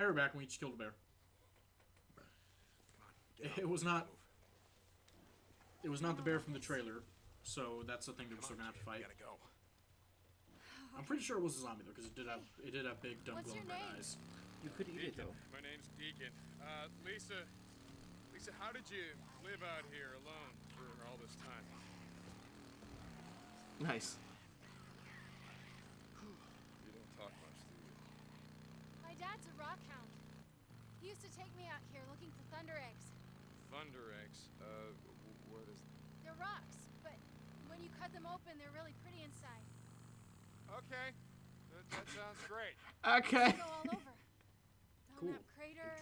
Hey, we're back. We just killed a bear. It was not. It was not the bear from the trailer, so that's the thing that we're still gonna have to fight. Gotta go. I'm pretty sure it was a zombie though, because it did have big, dumb, glowing red eyes. You could eat it though. My name's Deacon. Lisa, how did you live out here alone for all this time? Nice. You don't talk much, do you? My dad's a rock hound. He used to take me out here looking for thunder eggs. Thunder eggs. What is? They're rocks, but when you cut them open, they're really pretty inside. Okay, that sounds great. Okay. They go all over. Cool. Belknap Crater,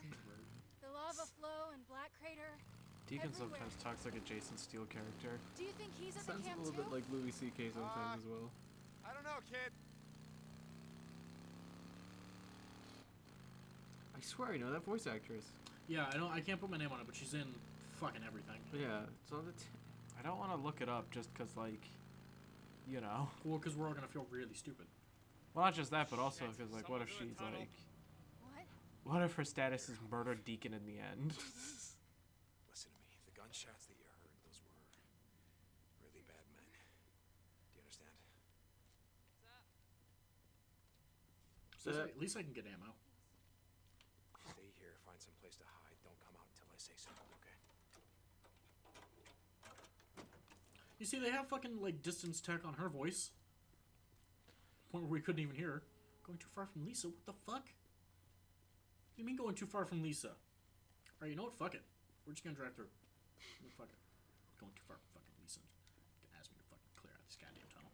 the lava flow, and Black Crater. Deacon Everywhere. sometimes talks like a Jason Steele character. Do you think he's at the Sounds a camp little too? bit like Louis C.K. sometimes as well. I don't know, kid. I swear I know that voice actress. Yeah, I can't put my name on it, but she's in fucking everything. Yeah, it's on the. I don't want to look it up just because, like, you know. Well, because we're all gonna feel really stupid. Well, not just that, but also because, like, what if she's like, What? what if her status is murdered Deacon in the end? Listen to me. The gunshots that you heard, those were really bad men. Do you understand? At least I can get ammo. Stay here. Find some place to hide. Don't come out until I say so. Okay. You see, they have fucking like distance tech on her voice. Point where we couldn't even hear her. Going too far from Lisa? What the fuck? What do you mean going too far from Lisa? Alright, you know what? Fuck it. We're just gonna drive through. Fuck it. Going too far from fucking Lisa. Ask me to fucking clear out this goddamn tunnel.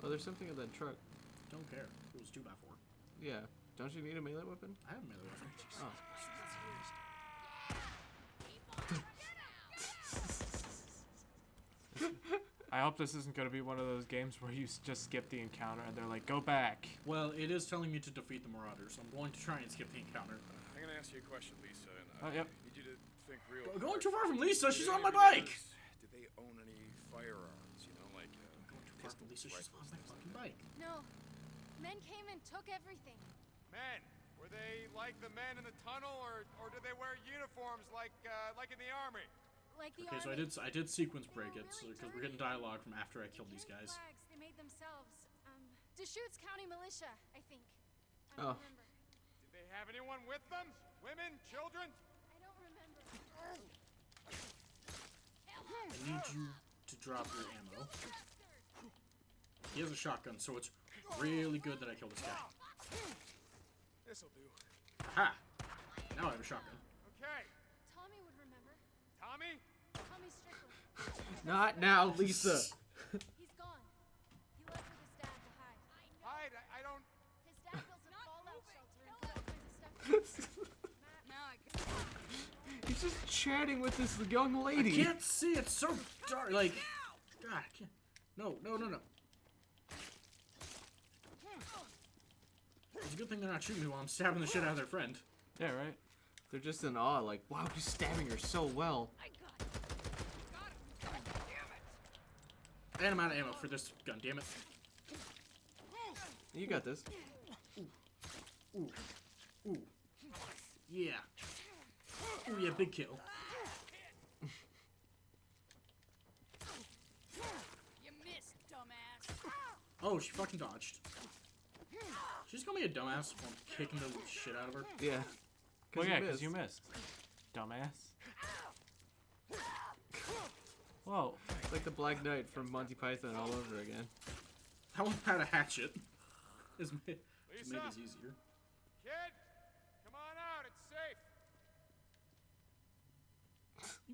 Oh, there's something in that truck. Don't care. It was 2x4. Yeah. Don't you need a melee weapon? I have a melee weapon. Oh. I hope this isn't going to be one of those games where you just skip the encounter and they're like, go back. Well, it is telling me to defeat the Marauders, so I'm going to try and skip the encounter. I'm gonna ask you a question, Lisa, and Oh, yep. I need you to think real. Going hard. too far from Lisa. She's Did on my any of your bike. neighbors- Did they own any firearms? You know, like Going too far from pistols, Lisa. She's on rifles, my things like fucking that. bike. No. Men came and took everything. Men, were they like the men in the tunnel, or did they wear uniforms like in the army? Like the Okay, army. so I did sequence They were break it really because we're getting dirty. dialogue from after I They killed these carried guys. Flags they made themselves. Deschutes County Militia, I think. I Oh. don't remember. Did they have anyone with them? Women, children? I don't remember. I need you to drop your ammo. He has a shotgun, so it's really good that I killed this guy. This'll do. Ha! Now I have a shotgun. Okay, Tommy would remember. Tommy. Tommy Strickland. Not now, Lisa. He's gone. He left with his dad to hide. Hide. I don't. His dad built a fallout shelter and put all kinds of stuff. He's just chatting with this young lady. I can't see. It's so dark. Like, God, I can't. No. It's a good thing they're not shooting me while I'm stabbing the shit out of their friend. Yeah, right? They're just in awe, like, wow, he's stabbing her so well. And I'm out of ammo for this gun. Damn it. You got this. Ooh. Yeah. Ooh, yeah, big kill. You missed, dumbass. Oh, she fucking dodged. She's gonna be a dumbass while I'm kicking the shit out of her. Yeah. Well, yeah, because you missed. Dumbass. Whoa. It's like the Black Knight from Monty Python all over again. That one had a hatchet. It's made Lisa? this easier. Kid, come on out. It's safe.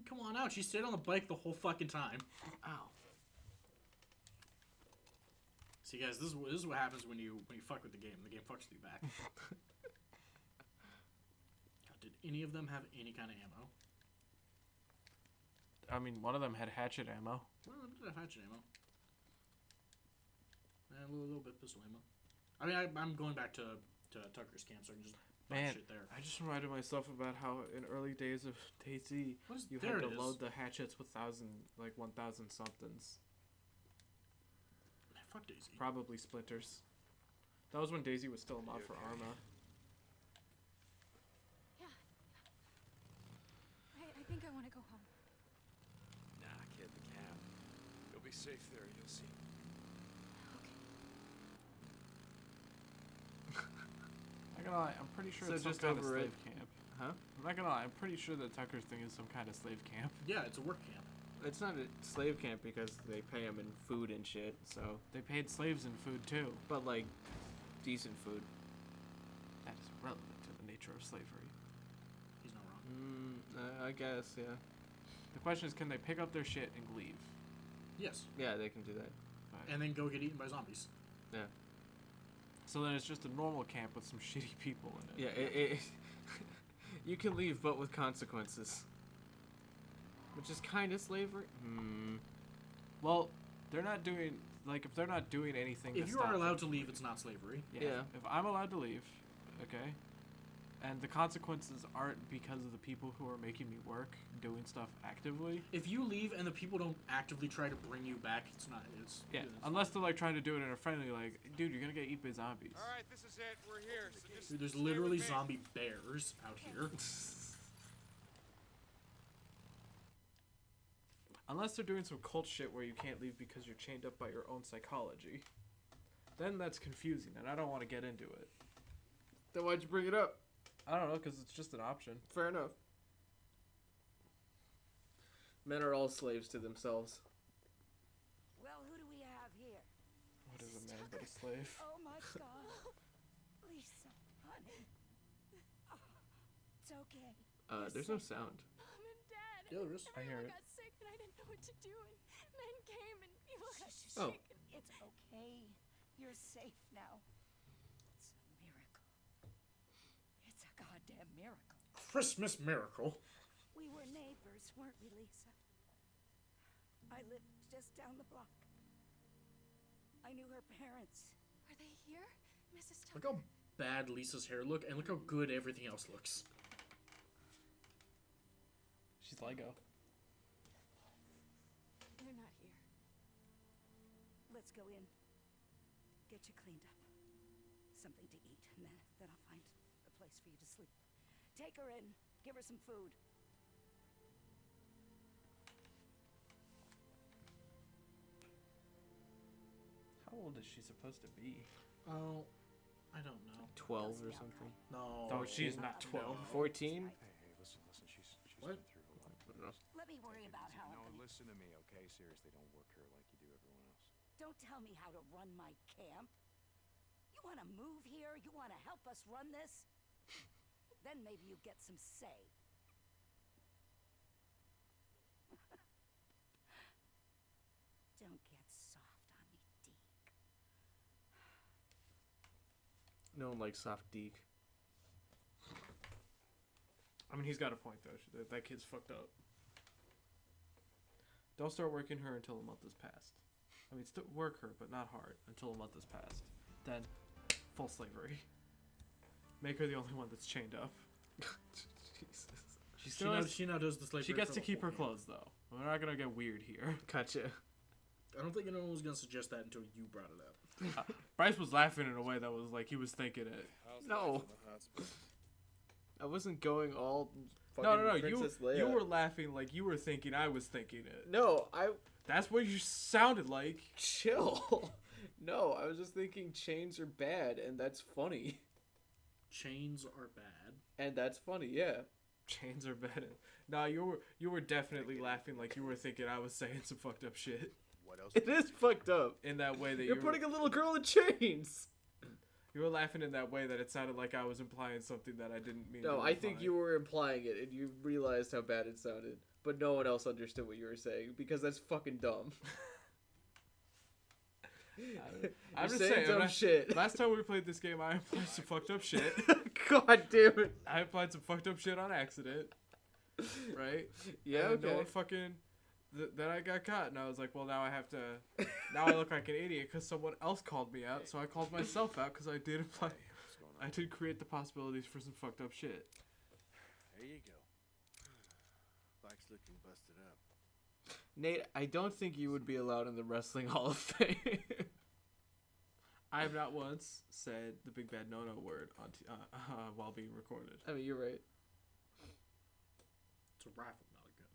Come on out. She stayed on the bike the whole fucking time. Ow. See, guys, this is what happens when you fuck with the game. The game fucks with you back. God, did any of them have any kind of ammo? I mean, one of them had hatchet ammo. Well, I did have hatchet ammo. And a little bit of pistol ammo. I mean, I'm going back to Tucker's camp so I can just buy Man, shit there. I just reminded myself about how in early days of DayZ, you there had to it is. load the hatchets with 1,000 somethings. Man, fuck Daisy. Probably splinters. That was when Daisy was still a mod You for okay? Arma. Yeah. I think I want to go home. Nah, kid, the camp. You'll be safe there, you'll see. I'm not gonna lie, I'm pretty sure So it's some just kind of over slave it. camp. Huh? I'm not gonna lie, I'm pretty sure that Tucker's thing is some kind of slave camp. Yeah, it's a work camp. It's not a slave camp because they pay them in food and shit. So, They paid slaves in food too. but like, decent food. That is relevant to the nature of slavery. He's not wrong. I guess, yeah. The question is, can they pick up their shit and leave? Yes. Yeah, they can do that. Right. And then go get eaten by zombies. Yeah. So then it's just a normal camp with some shitty people in it. Yeah, you can leave, but with consequences. Which is kind of slavery. Well, they're not doing, like, if they're not doing anything If to you are stop allowed them- to leave, it's not slavery. Yeah. If I'm allowed to leave, okay, and the consequences aren't because of the people who are making me work doing stuff actively. If you leave and the people don't actively try to bring you back, it's not. Yeah, it's unless they're like trying to do it in a friendly, like, dude, you're gonna get eaten by zombies. All right, this is it. We're here. So just Dude, there's stay literally with me. zombie bears out here. Unless they're doing some cult shit where you can't leave because you're chained up by your own psychology. Then that's confusing, and I don't want to get into it. Then why'd you bring it up? I don't know, because it's just an option. Fair enough. Men are all slaves to themselves. Well, who do we have here? What is a man but a slave? Oh my God. Lisa, honey. Oh, it's okay. There's no sound. Mom and Dad. Yeah, there is. I hear Everyone it. got sick and I didn't know what to do. And men came and people got sick. Oh. It's okay. You're safe now. It's a miracle. It's a goddamn miracle. Christmas miracle. We were neighbors, weren't we, Lisa? I lived just down the block. I knew her parents. Are they here, Mrs. Look Tucker? how bad Lisa's hair look, and look how good everything else looks. She's Lego. They're not here. Let's go in. Get you cleaned up. Something to eat, and then I'll find a place for you to sleep. Take her in. Give her some food. How old is she supposed to be? Oh, I don't know. 12 or something. No. Oh, she's not 12. 14? Hey, listen. She's What? been through a lot. Let me worry about how No, I'm gonna... listen to me, okay? Seriously, don't work her like you do everyone else. Don't tell me how to run my camp. You want to move here? You want to help us run this? Then maybe you get some say. Don't get soft on me, Deke. No one likes soft Deke. I mean, he's got a point, though. That kid's fucked up. Don't start working her until a month has passed. I mean, still work her, but not hard, until a month has passed. Then, full slavery. Make her the only one that's chained up. Jesus. She She still now, has, she now does the slavery. she gets for to the keep whole her game. clothes, though. We're not gonna get weird here. Gotcha. I don't think anyone was gonna suggest that until you brought it up. Bryce was laughing in a way that was like he was thinking it. No. I wasn't going all No, fucking you Princess Leia. you were laughing like you were thinking I was thinking it. No, I... That's what you sounded like. Chill. No, I was just thinking chains are bad, and that's funny. Chains are bad. And that's funny, yeah. Chains are bad. Nah, you were definitely laughing like you were thinking I was saying some fucked up shit. What else? It is fucked up. In that way that You're putting a little girl in chains. you were laughing in that way that it sounded like I was implying something that I didn't mean. No, to I think imply. you were implying it, and you realized how bad it sounded. But no one else understood what you were saying, because that's fucking dumb. I'm just saying saying. dumb shit. Last time we played this game, I implied some fucked up shit. God damn it. I applied some fucked up shit on accident. Right? Yeah, And no okay. one fucking. Then I got caught, and I was like, well, now I have to. Now I look like an idiot because someone else called me out, so I called myself out because I did apply. What's going on? I did create the possibilities for some fucked up shit. There you go. Bike's looking busted up. Nate, I don't think you would be allowed in the Wrestling Hall of Fame. I have not once said the big bad no-no word on while being recorded. I mean, you're right. It's a rifle, not a gun.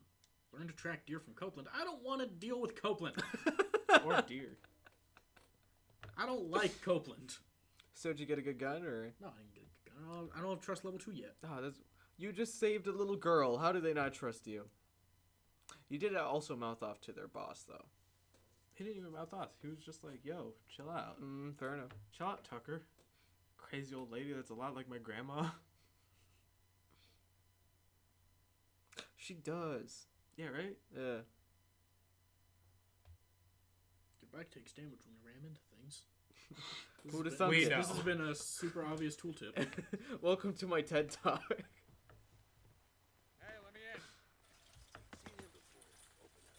Learn to track deer from Copeland. I don't want to deal with Copeland. Or deer. I don't like Copeland. So did you get a good gun, or? No, I didn't get a gun. I don't have trust level 2 yet. Oh, that's... You just saved a little girl. How do they not trust you? You did also mouth off to their boss, though. He didn't even mouth off. He was just like, yo, chill out. Fair enough. Chill out, Tucker. Crazy old lady that's a lot like my grandma. She does. Yeah, right? Yeah. Your bike takes damage when you ram into things. Who'd have This thunk We it? know. This has been a super obvious tooltip. Welcome to my TED Talk. Hey, let me in. Seen him before. Open up.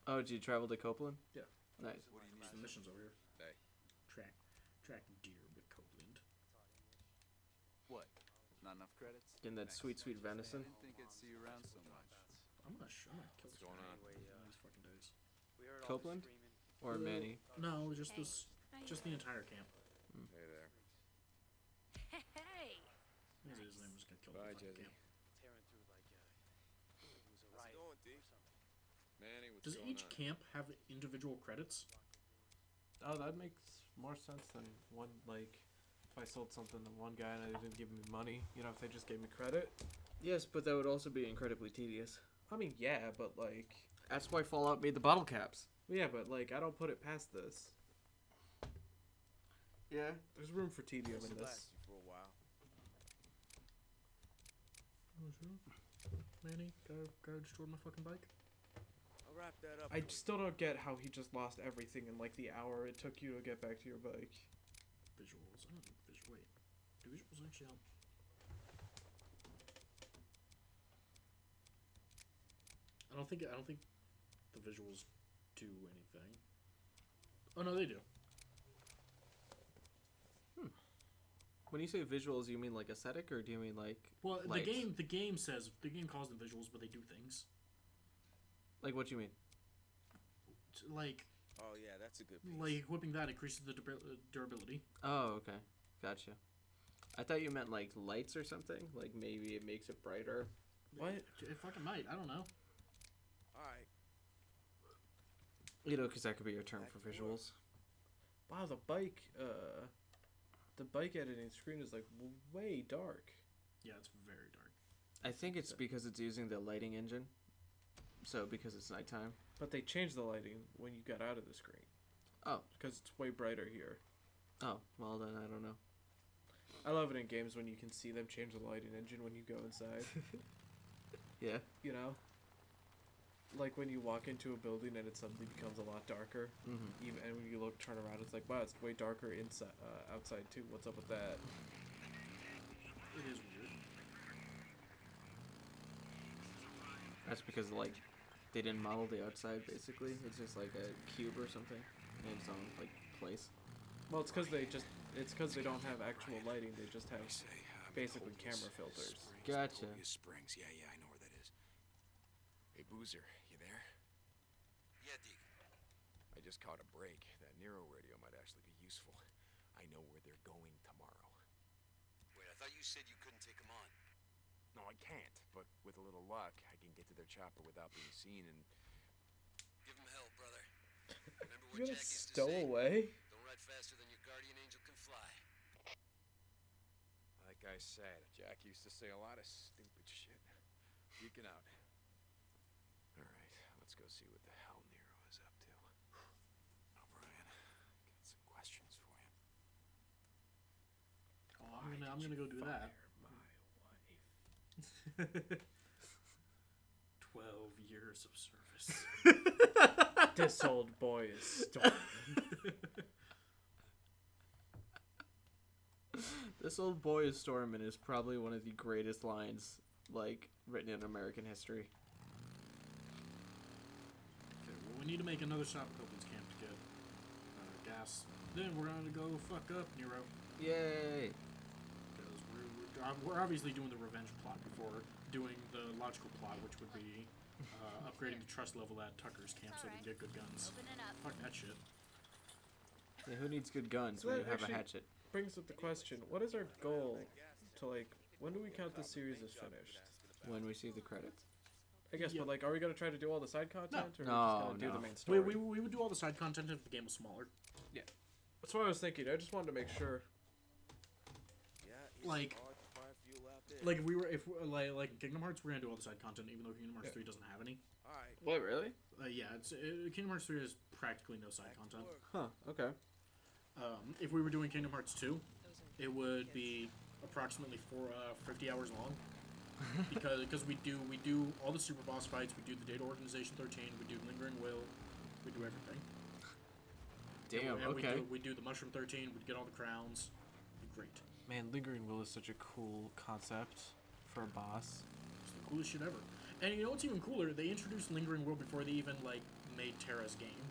Oh, did you travel to Copeland? Yeah. Nice. What do you need? Some missions over here. Hey. Track deer with Copeland. What? Not enough credits? Getting that sweet, sweet venison. Didn't think I'd see you around so much. I'm gonna kill What's this going guy on? one of these fucking days. Copeland? Or Manny? No, just this, just the entire camp. Hey there. Hey! Maybe his name was gonna kill Bye, the fucking Jesse. camp. How's it going, D? Manny, what's Does going each on? camp have individual credits? Oh, that makes more sense than one, like, if I sold something to one guy and they didn't give me money, you know, if they just gave me credit. Yes, but that would also be incredibly tedious. I mean, yeah, but, like, That's why Fallout made the bottle caps. yeah, but, like, I don't put it past this. Yeah. There's room for tedium This in will this. last you for a while. Oh, sure. Manny, gotta destroy my fucking bike. I'll wrap that up. I for you. still don't get how he just lost everything in, like, the hour it took you to get back to your bike. Visuals. I don't think visual. Wait, do visuals actually help? I don't think the visuals do anything. Oh no, they do. When you say visuals, you mean like aesthetic, or do you mean like Well, lights? the game calls them visuals, but they do things Like what you mean? like Oh yeah, that's a good piece. like equipping that increases the durability. Oh, okay. Gotcha. I thought you meant like lights or something. Like maybe it makes it brighter. What? It fucking might. I don't know. All right. You know, because that could be your term That for could work. visuals. Wow, the bike editing screen is, like, way dark. Yeah, it's very dark. I think it's because it's using the lighting engine. So because it's nighttime. But they changed the lighting when you got out of the screen. Oh. Because it's way brighter here. Oh, well then I don't know. I love it in games when you can see them change the lighting engine when you go inside. Yeah. You know? Like when you walk into a building and it suddenly becomes a lot darker. Mm-hmm. Even and when you turn around, it's like, wow, it's way darker inside, outside too. What's up with that? It is weird. That's because like they didn't model the outside basically. It's just like a cube or something in its own like place. Well, it's because they don't have actual lighting. They just have They say, basically Beethoven's camera filters. Springs, Gotcha. Beethoven's Springs. Yeah, I know where that is. Hey, Boozer, you there? Yeah, Deke. I just caught a break. That Nero radio might actually be useful. I know where they're going tomorrow. Wait, I thought you said you couldn't take him on. No, I can't. But with a little luck, I can get to their chopper without being seen and... Give him hell, brother. Remember what You're Jack gonna used to stow say? away? Don't ride faster than your guardian angel can fly. Like I said, Jack used to say a lot of stupid shit. Freaking out. Alright, let's go see what the hell Nero is up to. O'Brien, got some questions for you. Oh, I'm gonna go do that. My wife. 12 years of service. This old boy is storming. This old boy is storming is probably one of the greatest lines like written in American history. Okay, well, we need to make another stop at Copeland's camp to get gas. Then we're gonna go fuck up Nero. Yay! Because we're obviously doing the revenge plot before doing the logical plot, which would be upgrading the trust level at Tucker's camp so we can get good guns. Open it up. Fuck that shit. Yeah, who needs good guns So when that you have a actually- hatchet? Brings up the question: what is our goal to like? When do we count this series as finished? When we see the credits? I guess, Yeah. but like, are we gonna try to do all the side content, or are we just No, gonna do no. the main story? We would do all the side content if the game was smaller. That's what I was thinking. I just wanted to make sure. Yeah, Like- hard to find fuel out there. Like if like in Kingdom Hearts, we're gonna do all the side content, even though Kingdom Hearts 3 doesn't have any. All right, What, really? Yeah, Kingdom Hearts 3 has practically no side back to content. work. Huh, okay. If we were doing Kingdom Hearts 2, it would be approximately 50 hours long. because we do all the super boss fights, we do the Data Organization 13, we do Lingering Will, we do everything. Damn, And okay. we do the Mushroom 13, we get all the crowns. Great. Man, Lingering Will is such a cool concept for a boss. It's the coolest shit ever. And you know what's even cooler? They introduced Lingering Will before they even like made Terra's game.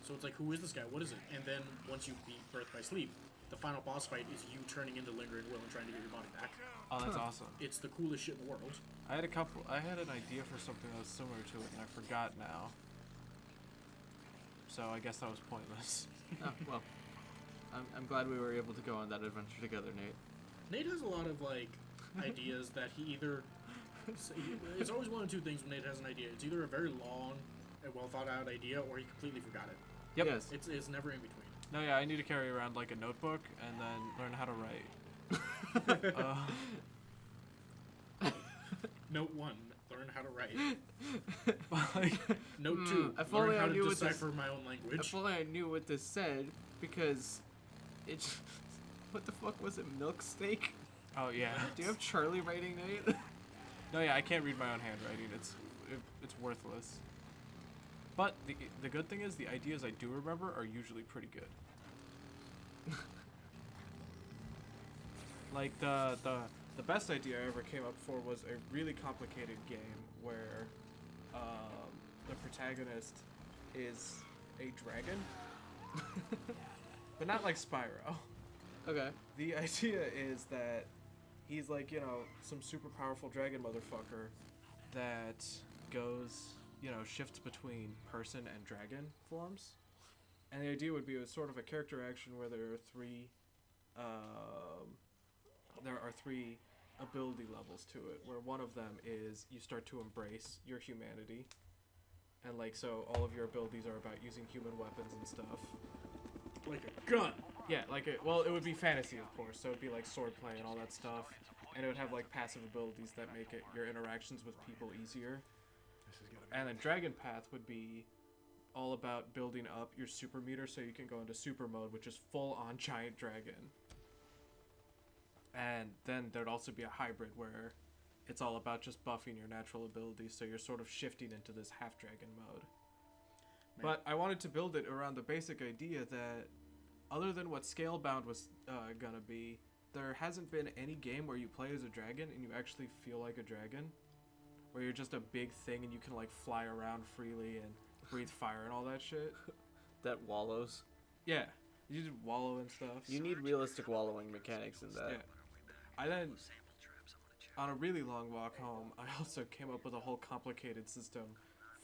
So it's like, who is this guy? What is it? And then once you beat Birth by Sleep, the final boss fight is you turning into Lingering Will and trying to get your body back. Oh, that's awesome. It's the coolest shit in the world. I had an idea for something that was similar to it, and I forgot now. So I guess that was pointless. Oh, well, I'm glad we were able to go on that adventure together, Nate. Nate has a lot of like ideas that he either. It's always one of two things when Nate has an idea. It's either a very long and well thought out idea, or he completely forgot it. Yep. Yes. It's never in between. No, yeah, I need to carry around like a notebook and then learn how to write. Note 1: learn how to write. Like, Note 2: if learn only how I to knew what this- decipher my own language. If only I knew what this said, because it's... What the fuck was it, milk steak? oh yeah. Do you have Charlie writing, Nate? No, yeah, I can't read my own handwriting. It's worthless. But the good thing is the ideas I do remember are usually pretty good. Like the best idea I ever came up for was a really complicated game where the protagonist is a dragon, but not like Spyro. Okay. The idea is that he's like, you know, some super powerful dragon motherfucker that goes, you know, shifts between person and dragon forms. And the idea would be it was sort of a character action where there are three ability levels to it, where one of them is you start to embrace your humanity. And like, so all of your abilities are about using human weapons and stuff. Like a gun. Yeah, like it would be fantasy, of course. So it'd be like swordplay and all that stuff, and it would have like passive abilities that make it your interactions with people easier. And then Dragon Path would be all about building up your super meter so you can go into super mode, which is full on giant dragon. And then there'd also be a hybrid where it's all about just buffing your natural abilities, so you're sort of shifting into this half dragon mode. But I wanted to build it around the basic idea that, other than what Scalebound was gonna be, there hasn't been any game where you play as a dragon and you actually feel like a dragon, where you're just a big thing and you can like fly around freely and breathe fire and all that shit. That wallows. Yeah, you just wallow and stuff. You need realistic wallowing mechanics in that. Yeah. I then, on a really long walk home, I also came up with a whole complicated system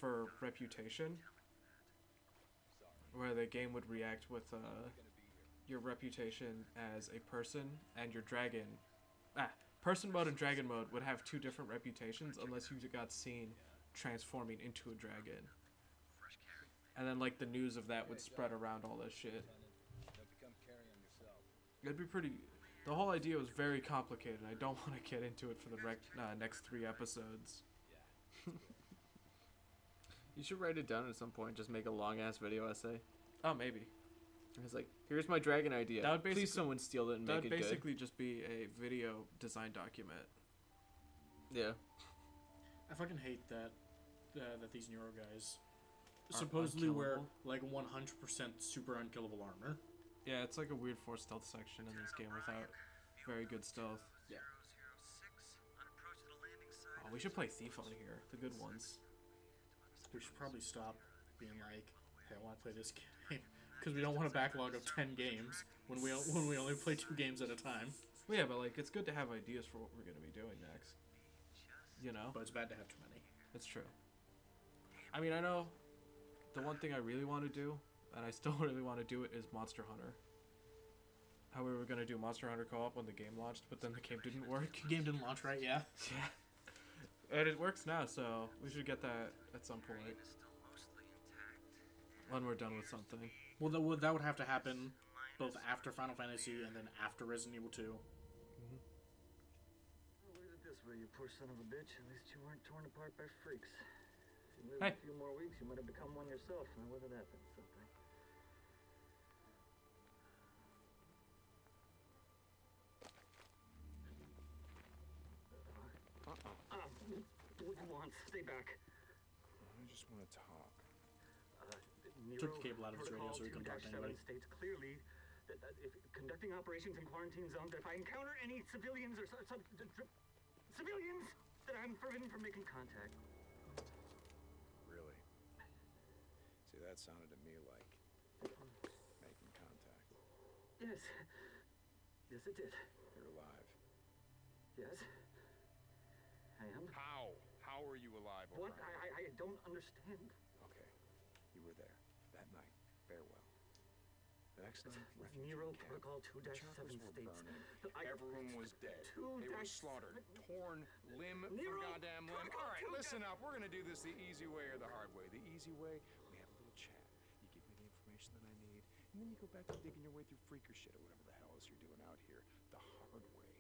for reputation, where the game would react with your reputation as a person and your dragon. Person mode and dragon mode would have two different reputations unless you got seen transforming into a dragon. And then like the news of that would spread around all this shit. It'd be pretty... The whole idea was very complicated. I don't want to get into it for the next 3 episodes. You should write it down at some point. Just make a long ass video essay. Oh, maybe. It's like, here's my dragon idea. That would Please basically- someone steal it and That make would it good. basically just be a video design document. Yeah. I fucking hate that these Neuro guys Are supposedly wear unkillable? like 100% super unkillable armor. Yeah, it's like a weird forced stealth section in this game without very good stealth. Yeah. Oh, we should play Thief on here. The good ones. We should probably stop being like, hey, I want to play this game. Because we don't want a backlog of 10 games when we only play 2 games at a time. Well, yeah, but like it's good to have ideas for what we're gonna be doing next. You know, But it's bad to have too many. it's true. I mean, I know the one thing I really want to do, and I still really want to do it, is Monster Hunter. How we were gonna do Monster Hunter co-op when the game launched, but then the game didn't work. The game didn't launch right, yeah. Yeah. And it works now, so we should get that at some point. When we're done with something. Well, that would have to happen both after Final Fantasy and then after Resident Evil 2. Look at it this way, you poor son of a bitch. At least you weren't torn apart by freaks. If you lived Hey. a few more weeks, you might have become one yourself. Now, whether that meant something. What do you want? Stay back. I just want to talk. Took the cable out of his radio so he couldn't talk to anybody. States clearly that if conducting operations in quarantine zones, if I encounter any civilians or civilians, that I'm forbidden from making contact. Really? See, that sounded to me like making contact. Yes. Yes, it did. You're alive. Yes. I am. How? How are you alive, What? O'Brien? I don't understand. Okay. You were there. That night. Farewell. The next night, Nero refugee camp. Protocol The 2-7 choppers were states. burning. I- Everyone was dead. They were 2-7 slaughtered. Torn limb Nero, for goddamn limb. Protocol All right, 2-7 listen up. We're gonna do this the easy way or the hard way. The easy way, we have a little chat. You give me the information that I need, and then you go back to digging your way through freaker shit or whatever the hell else you're doing out here. The hard way.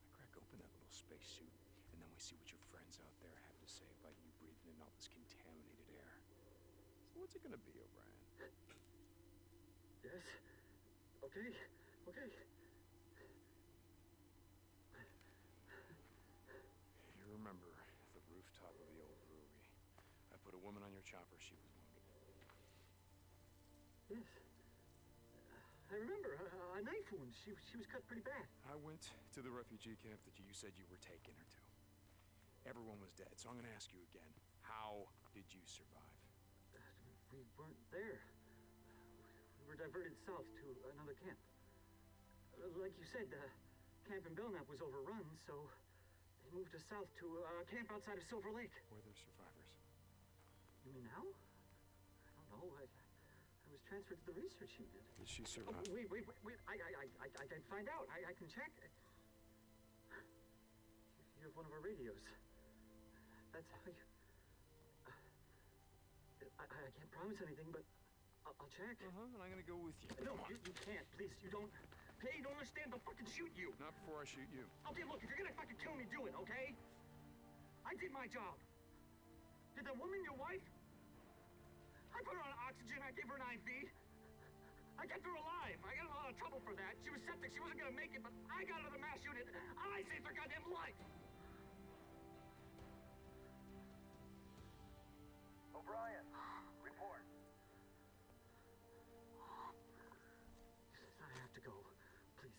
I crack open that little spacesuit, and then we see what your friends out there have to say about you breathing in all this contaminated air. So what's it gonna be, O'Brien? Yes. Okay. Okay. You remember the rooftop of the old brewery. I put a woman on your chopper. She was wounded. Yes. I remember a knife wound. She was cut pretty bad. I went to the refugee camp that you said you were taking her to. Everyone was dead, so I'm gonna ask you again. How did you survive? We weren't there. We were diverted south to another camp. Like you said, camp in Belknap was overrun, so they moved us south to a camp outside of Silver Lake. Were there survivors? You mean now? I don't know. I was transferred to the research unit. Did she Oh, survive? wait. I can find out. I can check. You have one of our radios. That's how you... I can't promise anything, but I'll check. Uh-huh, and I'm gonna go with you. No, Come on. you can't. Please, you don't... Okay, you don't understand. They'll fucking shoot you. Not before I shoot you. Okay, look, if you're gonna fucking kill me, do it, okay? I did my job. Did that woman your wife? I put her on oxygen. I gave her an IV. I kept her alive. I got in a lot of trouble for that. She was septic. She wasn't gonna make it, but I got her to the mass unit. I saved her goddamn life. O'Brien, report. I have to go. Please,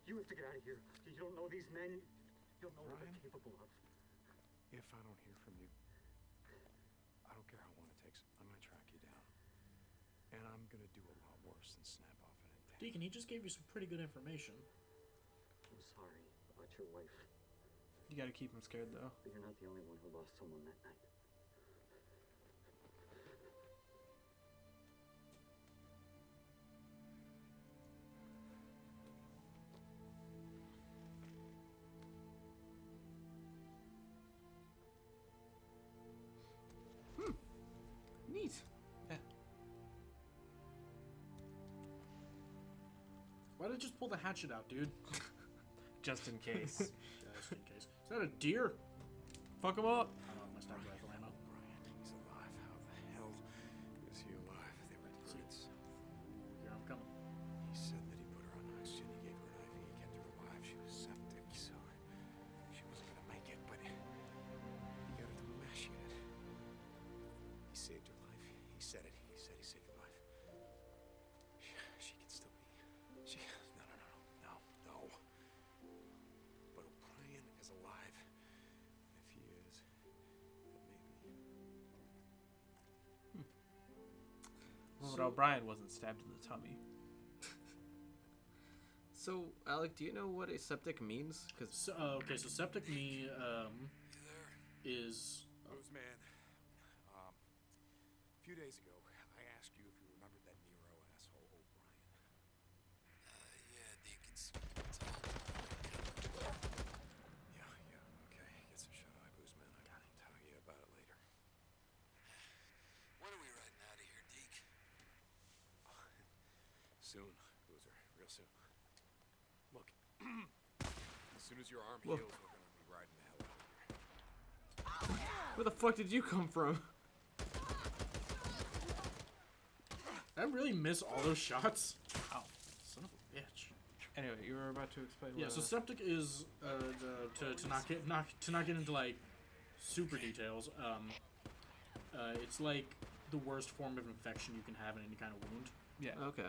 you have to get out of here. You don't know these men. You don't know what they're Ryan? capable of. If I don't hear from you, I don't care how long it takes. I'm gonna track you down. And I'm gonna do a lot worse than snap off an antenna. Deacon, he just gave you some pretty good information. I'm sorry about your wife, You gotta keep him scared, though. but you're not the only one who lost someone that night. Neat. Why did it just pull the hatchet out, dude? Just in case. Just in case. Is that a deer? Fuck him up. I don't have my sniper rifle ammo. Brian, he's alive. How the hell is he alive? They were diverts. Here, I'm coming. He said that he put her on oxygen. He gave her an IV. He kept her alive. She was septic, so she wasn't gonna make it. But he got her to the mass unit. He saved her life. He said it. He said he saved her life. She can still be. She. No. But O'Brien is alive. If he is, then maybe. Well, but O'Brien wasn't stabbed in the tummy. So, Alec, do you know what aseptic means? Because So, okay, so septic me is Roseman, a few days ago, I asked Soon, loser. Real soon. Look, as soon as your arm heals, we're gonna be riding the hell out of here. Where the fuck did you come from? Did I really miss all those shots? Ow. Son of a bitch. Anyway, you were about to explain. Yeah, so septic is to not get into like super details. It's like the worst form of infection you can have in any kind of wound. Yeah. Okay.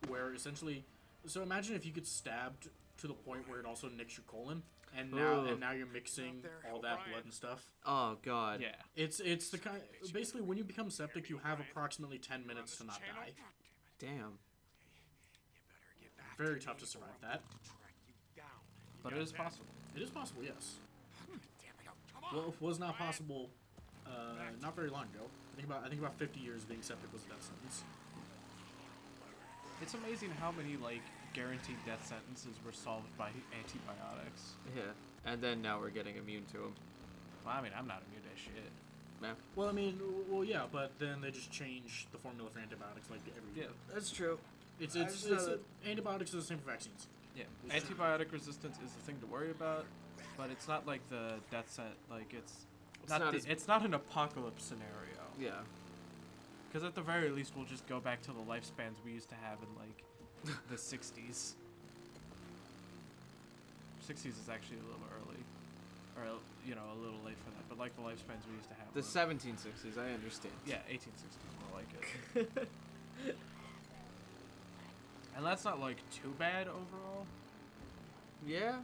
Where essentially, so imagine if you get stabbed to the point where it also nicks your colon, and now you're mixing all that blood and stuff. Oh god. Yeah. It's the kind. Basically, when you become septic, you have approximately 10 minutes to not die. Damn. Very tough to survive that. But it is possible. It is possible, yes. Well, it was not possible not very long ago. I think about 50 years being septic was a death sentence. It's amazing how many like guaranteed death sentences were solved by antibiotics. Yeah. And then now we're getting immune to them. Well, I mean, I'm not immune to shit. Yeah. Well, I mean, well, yeah, but then they just change the formula for antibiotics like every year. That's true. It's just know that- antibiotics are the same for vaccines. Yeah. Antibiotic resistance is the thing to worry about, but it's not like the death sent. Like it's not an apocalypse scenario. Yeah. Because at the very least, we'll just go back to the lifespans we used to have in like the 60s. 60s is actually a little early, or a little late for that. But like the lifespans we used to have. The 1760s, I understand. Yeah, 1860s, more like it. And that's not like too bad overall, Yeah.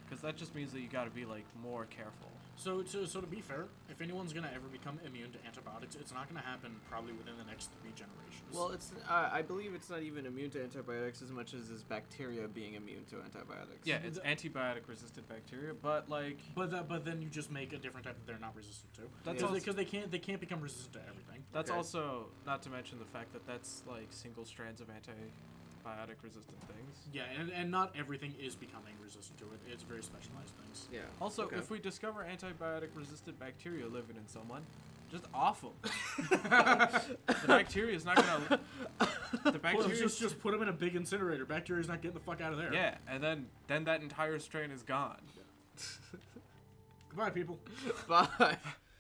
because that just means that you got to be like more careful. So to be fair, if anyone's gonna ever become immune to antibiotics, it's not gonna happen probably within the next 3 generations. Well, it's I believe it's not even immune to antibiotics as much as is bacteria being immune to antibiotics. Yeah, it's antibiotic-resistant bacteria, but like, but then you just make a different type that they're not resistant to. That's Because they can't become resistant to everything. that's Okay. also not to mention the fact that that's like single strands of antibiotic-resistant things. Yeah, and not everything is becoming resistant to it. It's very specialized things. Yeah. Also, Okay. if we discover antibiotic-resistant bacteria living in someone, just off them. The bacteria is not gonna. The Well, bacteria just put them in a big incinerator. Bacteria's not getting the fuck out of there. Yeah, and then that entire strain is gone. Goodbye, people. Bye.